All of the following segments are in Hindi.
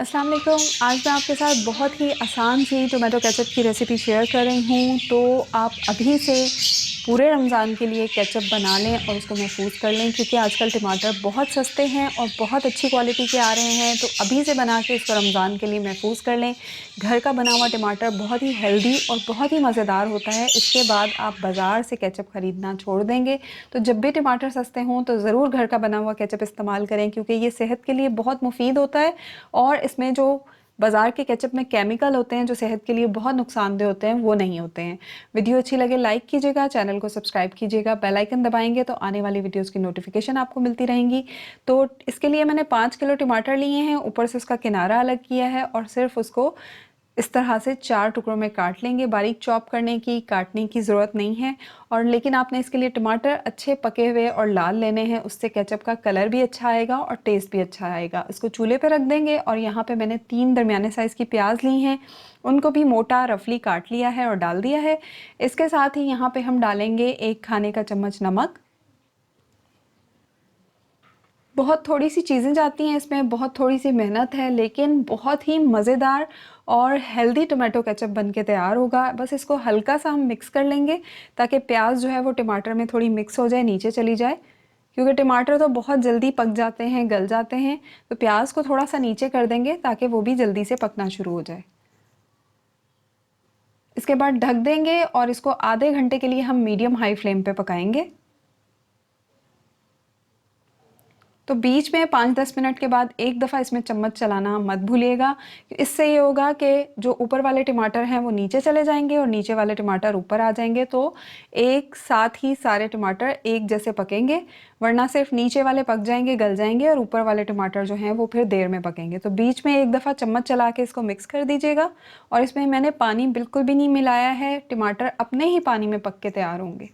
अस्सलाम वालेकुम। आज मैं आपके साथ बहुत ही आसान सी टोमेटो केचप की रेसिपी शेयर कर रही हूँ। तो आप अभी से पूरे रमज़ान के लिए केचप बना लें और उसको महफूज कर लें, क्योंकि आजकल टमाटर बहुत सस्ते हैं और बहुत अच्छी क्वालिटी के आ रहे हैं। तो अभी से बना के इसको रमज़ान के लिए महफूज कर लें। घर का बना हुआ टमाटर बहुत ही हेल्दी और बहुत ही मज़ेदार होता है। इसके बाद आप बाज़ार से केचप ख़रीदना छोड़ देंगे। तो जब भी टमाटर सस्ते हों तो ज़रूर घर का बना हुआ केचप इस्तेमाल करें, क्योंकि ये सेहत के लिए बहुत मुफीद होता है। और इसमें जो बाज़ार के केचप में केमिकल होते हैं जो सेहत के लिए बहुत नुकसानदेह होते हैं, वो नहीं होते हैं। वीडियो अच्छी लगे लाइक कीजिएगा, चैनल को सब्सक्राइब कीजिएगा, बेल आइकन दबाएंगे तो आने वाली वीडियोस की नोटिफिकेशन आपको मिलती रहेंगी। तो इसके लिए मैंने 5 किलो टमाटर लिए हैं, ऊपर से उसका किनारा अलग किया है और सिर्फ उसको इस तरह से 4 टुकड़ों में काट लेंगे। बारीक चॉप करने की, काटने की ज़रूरत नहीं है। और लेकिन आपने इसके लिए टमाटर अच्छे पके हुए और लाल लेने हैं, उससे केचप का कलर भी अच्छा आएगा और टेस्ट भी अच्छा आएगा। इसको चूल्हे पे रख देंगे और यहाँ पे मैंने 3 दरमियाने साइज़ की प्याज ली हैं, उनको भी मोटा रफली काट लिया है और डाल दिया है। इसके साथ ही यहाँ पे हम डालेंगे 1 खाने का चम्मच नमक। बहुत थोड़ी सी चीज़ें जाती हैं इसमें, बहुत थोड़ी सी मेहनत है, लेकिन बहुत ही मज़ेदार और हेल्दी टोमेटो केचप बन के तैयार होगा। बस इसको हल्का सा हम मिक्स कर लेंगे ताकि प्याज जो है वो टमाटर में थोड़ी मिक्स हो जाए, नीचे चली जाए, क्योंकि टमाटर तो बहुत जल्दी पक जाते हैं, गल जाते हैं। तो प्याज को थोड़ा सा नीचे कर देंगे ताकि वो भी जल्दी से पकना शुरू हो जाए। इसके बाद ढक देंगे और इसको आधे घंटे के लिए हम मीडियम हाई फ्लेम पे पकाएंगे। तो बीच में 5-10 मिनट के बाद एक दफ़ा इसमें चम्मच चलाना मत भूलिएगा। इससे ये होगा कि जो ऊपर वाले टमाटर हैं वो नीचे चले जाएंगे और नीचे वाले टमाटर ऊपर आ जाएंगे। तो एक साथ ही सारे टमाटर एक जैसे पकेंगे, वरना सिर्फ नीचे वाले पक जाएंगे, गल जाएंगे, और ऊपर वाले टमाटर जो हैं वो फिर देर में पकेंगे। तो बीच में एक दफ़ा चम्मच चला के इसको मिक्स कर दीजिएगा। और इसमें मैंने पानी बिल्कुल भी नहीं मिलाया है, टमाटर अपने ही पानी में पक के तैयार होंगे।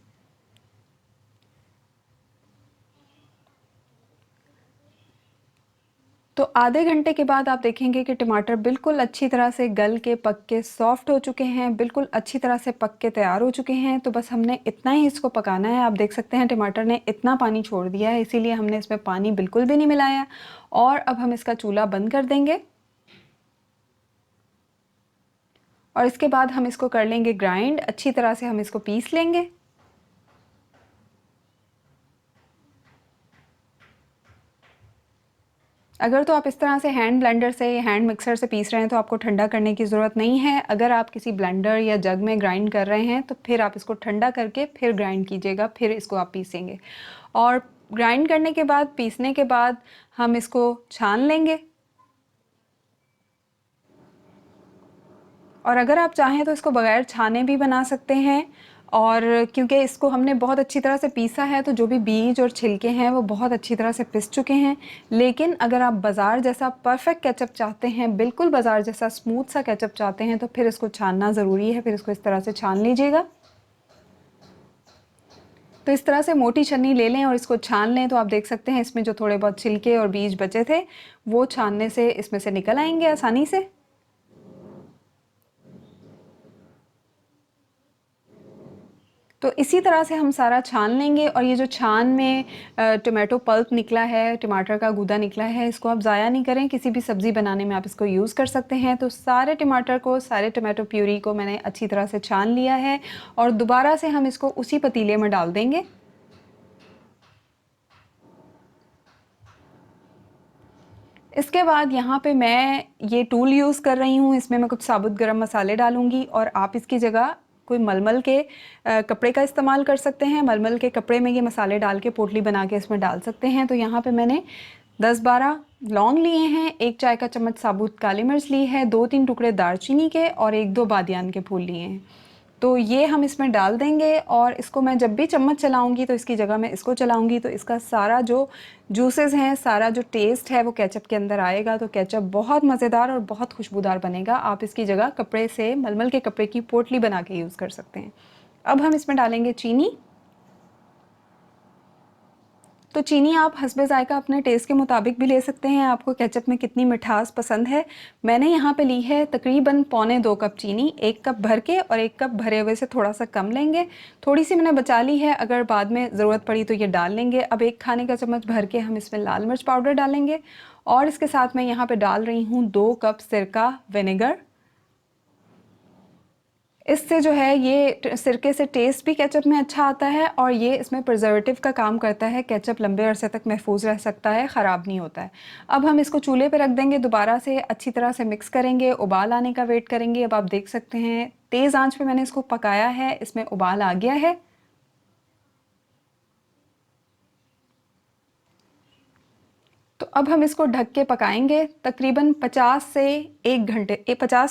तो आधे घंटे के बाद आप देखेंगे कि टमाटर बिल्कुल अच्छी तरह से गल के, पक के सॉफ्ट हो चुके हैं, बिल्कुल अच्छी तरह से पक के तैयार हो चुके हैं। तो बस हमने इतना ही इसको पकाना है। आप देख सकते हैं टमाटर ने इतना पानी छोड़ दिया है, इसीलिए हमने इसमें पानी बिल्कुल भी नहीं मिलाया। और अब हम इसका चूल्हा बंद कर देंगे और इसके बाद हम इसको कर लेंगे ग्राइंड। अच्छी तरह से हम इसको पीस लेंगे। अगर तो आप इस तरह से हैंड ब्लेंडर से, हैंड मिक्सर से पीस रहे हैं तो आपको ठंडा करने की ज़रूरत नहीं है। अगर आप किसी ब्लेंडर या जग में ग्राइंड कर रहे हैं तो फिर आप इसको ठंडा करके फिर ग्राइंड कीजिएगा, फिर इसको आप पीसेंगे। और ग्राइंड करने के बाद, पीसने के बाद हम इसको छान लेंगे। और अगर आप चाहें तो इसको बगैर छाने भी बना सकते हैं। और क्योंकि इसको हमने बहुत अच्छी तरह से पीसा है तो जो भी बीज और छिलके हैं वो बहुत अच्छी तरह से पिस चुके हैं। लेकिन अगर आप बाज़ार जैसा परफेक्ट केचप चाहते हैं, बिल्कुल बाज़ार जैसा स्मूथ सा केचप चाहते हैं, तो फिर इसको छानना ज़रूरी है। फिर इसको इस तरह से छान लीजिएगा। तो इस तरह से मोटी छन्नी ले लें और इसको छान लें। तो आप देख सकते हैं इसमें जो थोड़े बहुत छिलके और बीज बचे थे वो छानने से इसमें से निकल आएंगे आसानी से। तो इसी तरह से हम सारा छान लेंगे। और ये जो छान में टोमेटो पल्प निकला है, टमाटर का गूदा निकला है, इसको आप ज़ाया नहीं करें। किसी भी सब्ज़ी बनाने में आप इसको यूज़ कर सकते हैं। तो सारे टमाटर को, सारे टोमेटो प्यूरी को मैंने अच्छी तरह से छान लिया है और दोबारा से हम इसको उसी पतीले में डाल देंगे। इसके बाद यहाँ पे मैं ये टूल यूज़ कर रही हूँ, इसमें मैं कुछ साबुत गरम मसाले डालूँगी। और आप इसकी जगह कोई मलमल के कपड़े का इस्तेमाल कर सकते हैं। मलमल के कपड़े में ये मसाले डाल के पोटली बना के इसमें डाल सकते हैं। तो यहाँ पे मैंने 10-12 लौंग लिए हैं, 1 चाय का चम्मच साबुत काली मिर्च ली है, 2-3 टुकड़े दालचीनी के और 1-2 बादियान के फूल लिए हैं। तो ये हम इसमें डाल देंगे और इसको मैं जब भी चम्मच चलाऊंगी तो इसकी जगह मैं इसको चलाऊंगी तो इसका सारा जो जूसेस हैं, सारा जो टेस्ट है वो केचप के अंदर आएगा। तो केचप बहुत मज़ेदार और बहुत खुशबूदार बनेगा। आप इसकी जगह कपड़े से, मलमल के कपड़े की पोटली बना के यूज़ कर सकते हैं। अब हम इसमें डालेंगे चीनी। तो चीनी आप हस्बे ज़ायक़ा अपने टेस्ट के मुताबिक भी ले सकते हैं, आपको केचप में कितनी मिठास पसंद है। मैंने यहाँ पे ली है तकरीबन पौने 2 कप चीनी, 1 कप भर के और 1 कप भरे हुए से थोड़ा सा कम लेंगे। थोड़ी सी मैंने बचा ली है, अगर बाद में ज़रूरत पड़ी तो ये डाल लेंगे। अब 1 खाने का चम्मच भर के हम इसमें लाल मिर्च पाउडर डालेंगे और इसके साथ मैं यहाँ पे डाल रही हूँ 2 कप सिरका विनेगर। इससे जो है ये सिरके से टेस्ट भी केचप में अच्छा आता है और ये इसमें प्रिजर्वेटिव का काम करता है। केचप लंबे अरसे तक महफूज रह सकता है, ख़राब नहीं होता है। अब हम इसको चूल्हे पे रख देंगे, दोबारा से अच्छी तरह से मिक्स करेंगे, उबाल आने का वेट करेंगे। अब आप देख सकते हैं तेज़ आंच पे मैंने इसको पकाया है, इसमें उबाल आ गया है। तो अब हम इसको ढक के पकाएंगे तकरीबन 50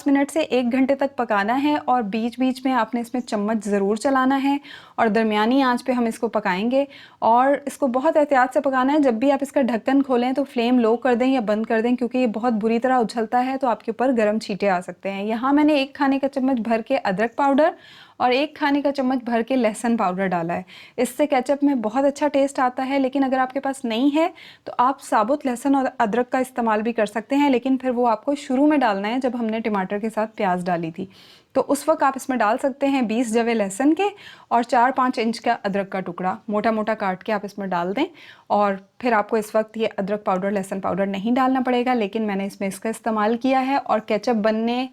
मिनट से 1 घंटे तक पकाना है और बीच बीच में आपने इसमें चम्मच ज़रूर चलाना है और दरमियानी आंच पे हम इसको पकाएंगे। और इसको बहुत एहतियात से पकाना है। जब भी आप इसका ढक्कन खोलें तो फ्लेम लो कर दें या बंद कर दें, क्योंकि ये बहुत बुरी तरह उछलता है तो आपके ऊपर गर्म छींटे आ सकते हैं। यहाँ मैंने 1 खाने का चम्मच भर के अदरक पाउडर और 1 खाने का चम्मच भर के लहसुन पाउडर डाला है। इससे केचप में बहुत अच्छा टेस्ट आता है। लेकिन अगर आपके पास नहीं है तो आप साबुत लहसुन और अदरक का इस्तेमाल भी कर सकते हैं, लेकिन फिर वो आपको शुरू में डालना है जब हमने टमाटर के साथ प्याज डाली थी। तो उस वक्त आप इसमें डाल सकते हैं 20 जवे लहसुन के और 4-5 इंच का अदरक का टुकड़ा मोटा मोटा काट के आप इसमें डाल दें। और फिर आपको इस वक्त ये अदरक पाउडर लहसुन पाउडर नहीं डालना पड़ेगा, लेकिन मैंने इसमें इसका इस्तेमाल किया है और केचप बनने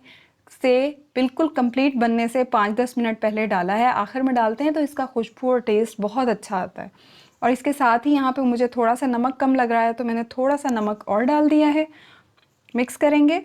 से बिल्कुल कंप्लीट बनने से 5-10 मिनट पहले डाला है। आखिर में डालते हैं तो इसका खुशबू और टेस्ट बहुत अच्छा आता है। और इसके साथ ही यहाँ पे मुझे थोड़ा सा नमक कम लग रहा है तो मैंने थोड़ा सा नमक और डाल दिया है। मिक्स करेंगे।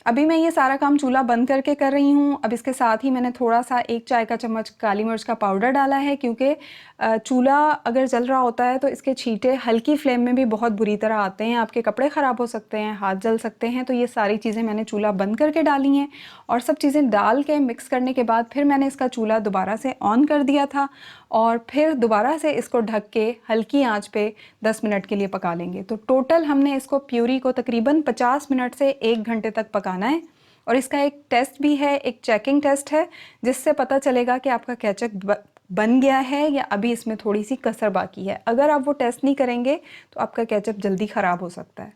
अभी मैं ये सारा काम चूल्हा बंद करके कर रही हूँ। अब इसके साथ ही मैंने थोड़ा सा 1 चाय का चम्मच काली मिर्च का पाउडर डाला है, क्योंकि चूल्हा अगर जल रहा होता है तो इसके छींटे हल्की फ्लेम में भी बहुत बुरी तरह आते हैं। आपके कपड़े ख़राब हो सकते हैं, हाथ जल सकते हैं। तो ये सारी चीज़ें मैंने चूल्हा बंद करके डाली हैं और सब चीज़ें डाल के मिक्स करने के बाद फिर मैंने इसका चूल्हा दोबारा से ऑन कर दिया था और फिर दोबारा से इसको ढक के हल्की आंच पे 10 मिनट के लिए पका लेंगे। तो टोटल हमने इसको प्यूरी को तकरीबन 50 मिनट से 1 घंटे तक पकाना है। और इसका एक टेस्ट भी है, एक चेकिंग टेस्ट है, जिससे पता चलेगा कि आपका केचप बन गया है या अभी इसमें थोड़ी सी कसर बाकी है। अगर आप वो टेस्ट नहीं करेंगे तो आपका केचप जल्दी ख़राब हो सकता है।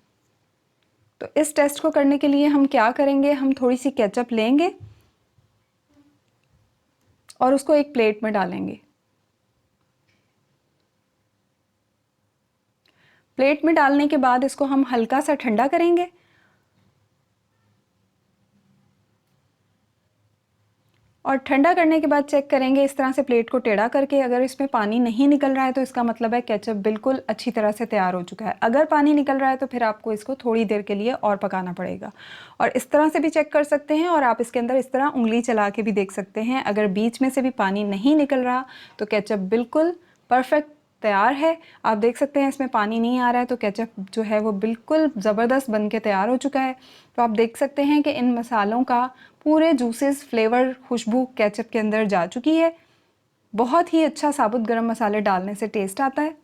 तो इस टेस्ट को करने के लिए हम क्या करेंगे, हम थोड़ी सी केचप लेंगे और उसको एक प्लेट में डालेंगे। प्लेट में डालने के बाद इसको हम हल्का सा ठंडा करेंगे और ठंडा करने के बाद चेक करेंगे इस तरह से प्लेट को टेढ़ा करके। अगर इसमें पानी नहीं निकल रहा है तो इसका मतलब है केचप बिल्कुल अच्छी तरह से तैयार हो चुका है। अगर पानी निकल रहा है तो फिर आपको इसको थोड़ी देर के लिए और पकाना पड़ेगा। और इस तरह से भी चेक कर सकते हैं और आप इसके अंदर इस तरह उंगली चला के भी देख सकते हैं। अगर बीच में से भी पानी नहीं निकल रहा तो केचप बिल्कुल परफेक्ट तैयार है। आप देख सकते हैं इसमें पानी नहीं आ रहा है तो केचप जो है वो बिल्कुल ज़बरदस्त बन के तैयार हो चुका है। तो आप देख सकते हैं कि इन मसालों का पूरे जूसेस, फ्लेवर, खुशबू केचप के अंदर जा चुकी है। बहुत ही अच्छा साबुत गरम मसाले डालने से टेस्ट आता है।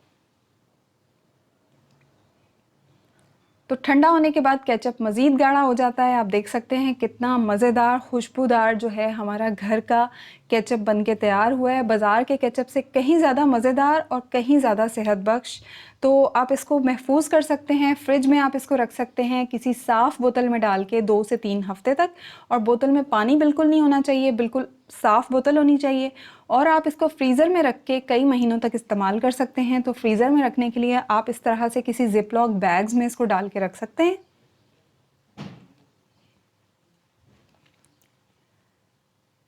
तो ठंडा होने के बाद केचप मज़ीद गाढ़ा हो जाता है। आप देख सकते हैं कितना मज़ेदार, खुशबूदार जो है हमारा घर का केचप बन के तैयार हुआ है। बाज़ार के केचप से कहीं ज़्यादा मज़ेदार और कहीं ज़्यादा सेहत बख्श। तो आप इसको महफूज कर सकते हैं, फ्रिज में आप इसको रख सकते हैं किसी साफ़ बोतल में डाल के 2 से 3 हफ़्ते तक। और बोतल में पानी बिल्कुल नहीं होना चाहिए, बिल्कुल साफ़ बोतल होनी चाहिए। और आप इसको फ्रीज़र में रख के कई महीनों तक इस्तेमाल कर सकते हैं। तो फ्रीज़र में रखने के लिए आप इस तरह से किसी ज़िप-लॉक बैग्स में इसको डाल के रख सकते हैं।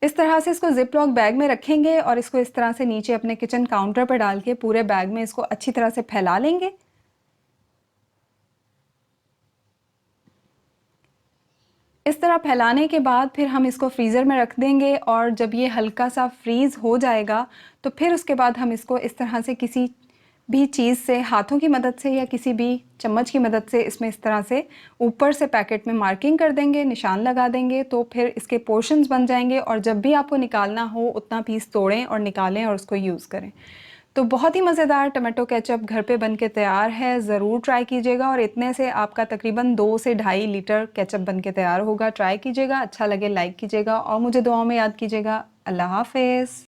इस तरह से इसको ज़िप-लॉक बैग में रखेंगे और इसको इस तरह से नीचे अपने किचन काउंटर पर डाल के पूरे बैग में इसको अच्छी तरह से फैला लेंगे। इस तरह फैलाने के बाद फिर हम इसको फ्रीज़र में रख देंगे और जब ये हल्का सा फ्रीज़ हो जाएगा तो फिर उसके बाद हम इसको इस तरह से किसी भी चीज़ से, हाथों की मदद से या किसी भी चम्मच की मदद से इसमें इस तरह से ऊपर से पैकेट में मार्किंग कर देंगे, निशान लगा देंगे। तो फिर इसके पोर्शंस बन जाएंगे और जब भी आपको निकालना हो उतना पीस तोड़ें और निकालें और उसको यूज़ करें। तो बहुत ही मज़ेदार टमाटो केचप घर पे बन के तैयार है। ज़रूर ट्राई कीजिएगा और इतने से आपका तकरीबन 2 से ढाई लीटर केचप बन के तैयार होगा। ट्राई कीजिएगा, अच्छा लगे लाइक कीजिएगा और मुझे दुआओं में याद कीजिएगा। अल्लाह हाफ़िज़।